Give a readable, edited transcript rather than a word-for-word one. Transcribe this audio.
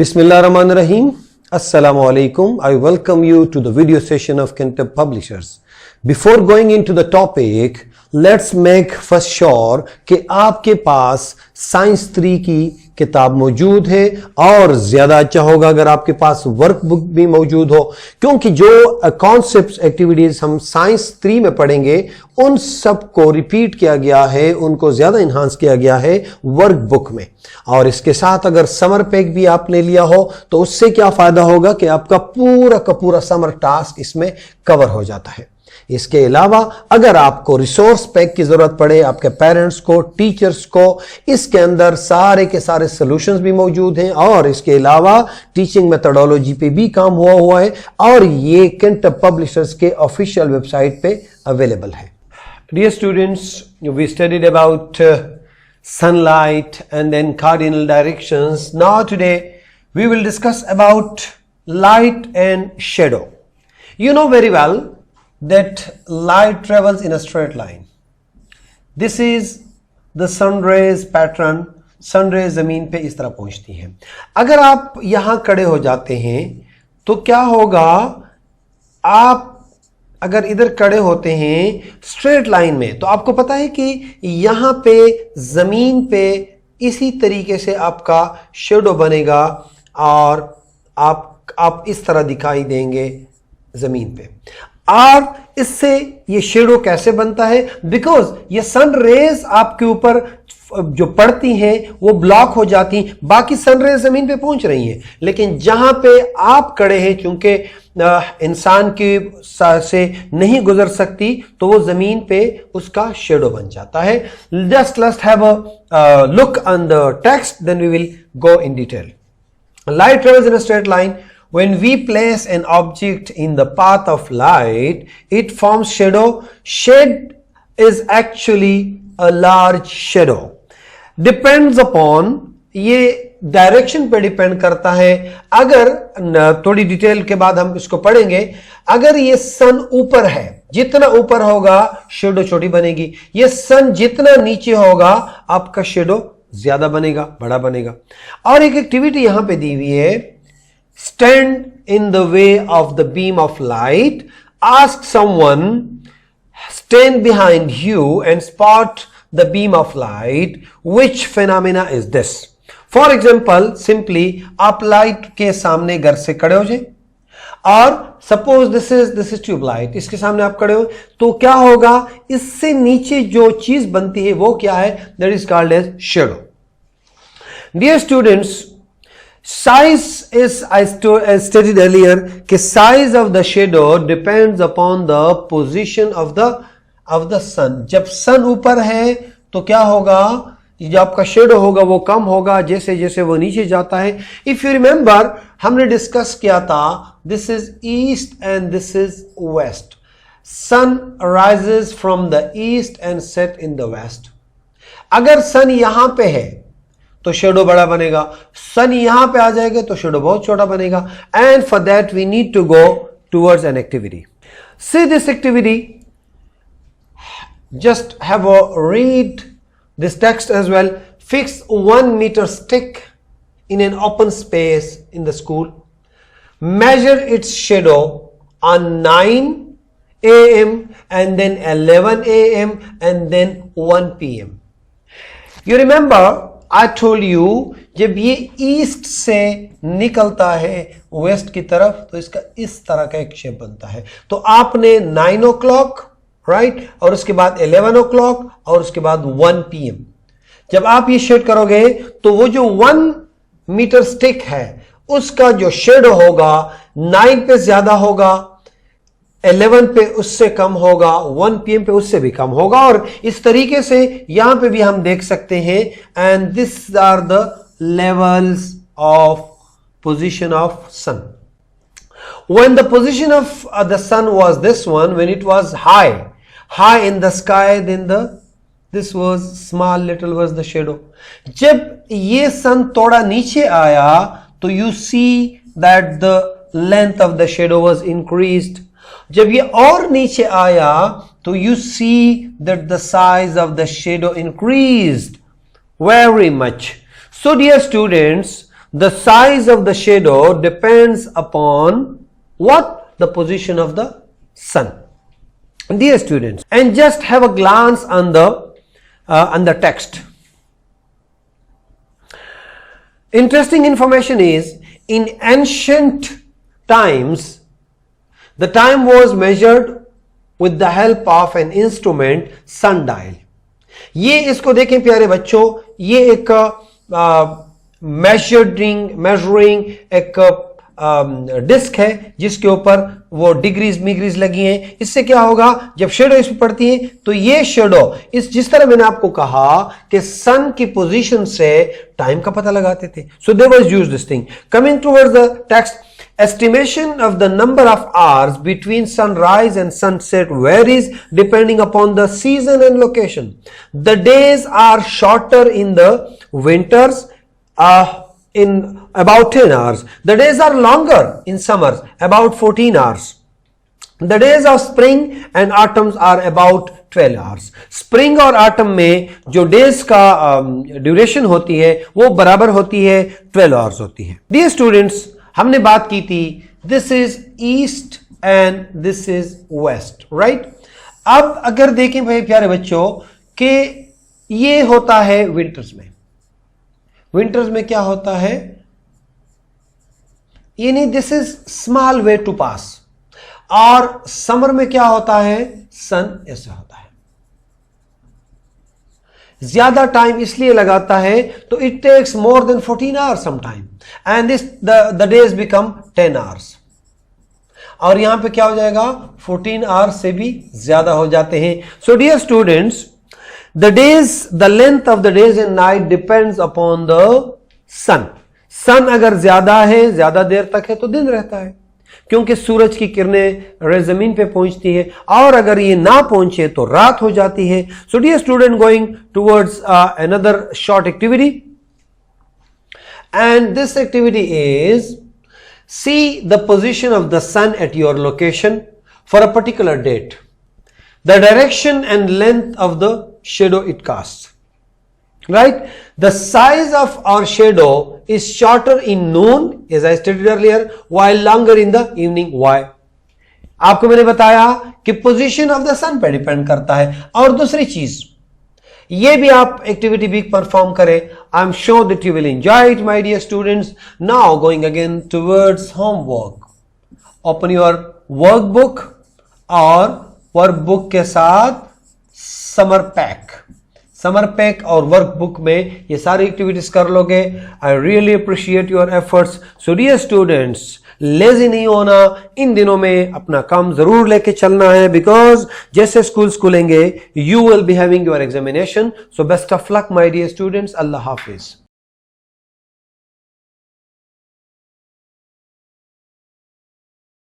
Bismillahirrahmanirrahim. Assalamu alaikum. I welcome you to the video session of Cantab Publishers. Before going into the topic, let's make first sure कि आपके पास science 3 की किताब मौजूद है और ज़्यादा अच्छा होगा अगर आपके पास वर्कबुक भी मौजूद हो, क्योंकि जो कॉन्सेप्ट्स एक्टिविटीज़ हम साइंस 3 में पढ़ेंगे उन सब को रिपीट किया गया है, उनको ज़्यादा इन्हांस किया गया है वर्कबुक में। और इसके साथ अगर समर पैक भी आपने लिया हो तो उससे क्या फ़ायदा होगा कि आपका पूरा का पूरा समर टास्क इसमें कवर हो जाता है। इसके अलावा अगर आपको रिसोर्स पैक की जरूरत पड़े, आपके पेरेंट्स को, टीचर्स को, इसके अंदर सारे के सारे सॉल्यूशंस भी मौजूद हैं और इसके अलावा टीचिंग मेथोडोलॉजी पे भी काम हुआ है और ये कैंटब पब्लिशर्स के ऑफिशियल वेबसाइट पे अवेलेबल है। Dear students, we studied about sunlight and then cardinal directions. Now today we will discuss about light and shadow. You know very well that light travels in a straight line. This is the sun rays pattern. Sun rays जमीन पे इस तरह पहुंचती हैं। अगर आप यहां खड़े हो जाते हैं तो क्या होगा, आप अगर इधर खड़े होते हैं स्ट्रेट लाइन में तो आपको पता है कि यहां पे जमीन पे इसी तरीके से आपका शेडो बनेगा और आप इस तरह दिखाई देंगे जमीन पे। और इससे ये शेडो कैसे बनता है, बिकॉज ये सन रेज आपके ऊपर जो पड़ती हैं वो ब्लॉक हो जाती, बाकी सन रेज जमीन पे पहुंच रही हैं, लेकिन जहां पे आप खड़े हैं चूंकि इंसान की से नहीं गुजर सकती तो वो जमीन पे उसका शेडो बन जाता है। Just let's have a look on the text, then we will go in detail. Light travels in a straight line. When we place an object in the path of light, it forms shadow. Shade is actually a large shadow. Depends upon, ये direction पे depend करता है। अगर थोड़ी detail के बाद हम इसको पढ़ेंगे, अगर ये सन ऊपर है, जितना ऊपर होगा शेडो छोटी बनेगी, ये सन जितना नीचे होगा आपका शेडो ज्यादा बनेगा, बड़ा बनेगा। और एक एक्टिविटी यहां पे दी हुई है, stand in the way of the beam of light, ask someone stand behind you and spot the beam of light, which phenomena is this. For example, simply आप लाइट के सामने घर से खड़े हो जाए और सपोज दिस इज ट्यूबलाइट, इसके सामने आप खड़े हो तो क्या होगा, इससे नीचे जो चीज बनती है वो क्या है, that is called as shadow. Dear students, size is, I studied earlier कि size of the shadow depends upon the position of the sun. जब सन ऊपर है तो क्या होगा, जो आपका शेडो होगा वो कम होगा जैसे जैसे वो नीचे जाता है। इफ यू रिमेंबर, हमने डिस्कस किया था, this is east and this is west. Sun rises from the east and set in the west. अगर सन यहां पे है तो शेडो बड़ा बनेगा, सन यहां पे आ जाएगा तो शेडो बहुत छोटा बनेगा। And for that we need to go towards an activity. See this activity, just have a read this text as well. Fix 1 meter stick in an open space in the school. Measure its shadow on 9 a.m. and then 11 a.m. and then 1 p.m. You remember I told you, जब ये east से निकलता है waste की तरफ तो इसका इस तरह का एक शेप बनता है। तो आपने 9 o'clock राइट, और उसके बाद 11 o'clock और उसके बाद 1 PM। जब आप ये शेड करोगे तो वो जो 1 मीटर स्टिक है उसका जो शेडो होगा 9 पे ज्यादा होगा, 11 पे उससे कम होगा, 1 PM पे उससे भी कम होगा। और इस तरीके से यहां पे भी हम देख सकते हैं। And this are the levels of position of sun. When the position of the sun was this one, when it was high in the sky, then this was small, little was the shadow. जब ये sun थोड़ा नीचे आया तो you see that the length of the shadow was increased. जब ये और नीचे आया तो you see that the size of the shadow increased very much. So dear students, the size of the shadow depends upon what? The position of the sun. Dear students, and just have a glance on the text. Interesting information is, in ancient times, the time was measured with the help of an instrument, sundial. ये इसको देखें प्यारे बच्चों, ये एक measuring एक disc है जिसके ऊपर वो डिग्रीज मिग्रीज लगी हैं. इससे क्या होगा, जब शेडो इस पर पड़ती है तो ये शेडो इस जिस तरह मैंने आपको कहा कि सन की पोजीशन से टाइम का पता लगाते थे. So they was used this thing. Coming towards the text, estimation of the number of hours between sunrise and sunset varies depending upon the season and location. The days are shorter in the winters, in about 10 hours. The days are longer in summers, about 14 hours. The days of spring and autumn are about 12 hours. Spring और autumn में जो days का duration होती है वो बराबर होती है 12 hours होती है. Dear students, हमने बात की थी this is east and this is west, right. अब अगर देखें भाई प्यारे बच्चों कि ये होता है विंटर्स में. विंटर्स में क्या होता है, यानी this is small way to pass. और समर में क्या होता है, सन ऐसे होता है. ज्यादा टाइम इसलिए लगाता है तो it takes more than 14 hours some time and this the days become 10 hours. और यहां पे क्या हो जाएगा, 14 आवर्स से भी ज्यादा हो जाते हैं. So dear students, the length of the days and night depends upon the sun. Sun अगर ज्यादा है, ज्यादा देर तक है तो दिन रहता है क्योंकि सूरज की किरणें जमीन पे पहुंचती है, और अगर ये ना पहुंचे तो रात हो जाती है. So dear student, going towards another short activity, and this activity is see the position of the sun at your location for a particular date, the direction and length of the shadow it casts. Right? The size of our shadow is shorter in noon, as I stated earlier, while longer in the evening. Why? आपको मैंने बताया कि position of the सन पे depend करता है. और दूसरी चीज, ये भी आप एक्टिविटी भी परफॉर्म करें. I am sure that you will enjoy it my dear students. Now going again towards homework. Open your workbook और वर्कबुक के साथ समर पैक और वर्कबुक में ये सारी एक्टिविटीज कर लोगे. I really appreciate your efforts. So dear students, lazy नहीं होना, इन दिनों में अपना काम जरूर लेके चलना है, बिकॉज जैसे स्कूल खुलेंगे you will be having your examination. So best of luck my dear students. Allah Hafiz.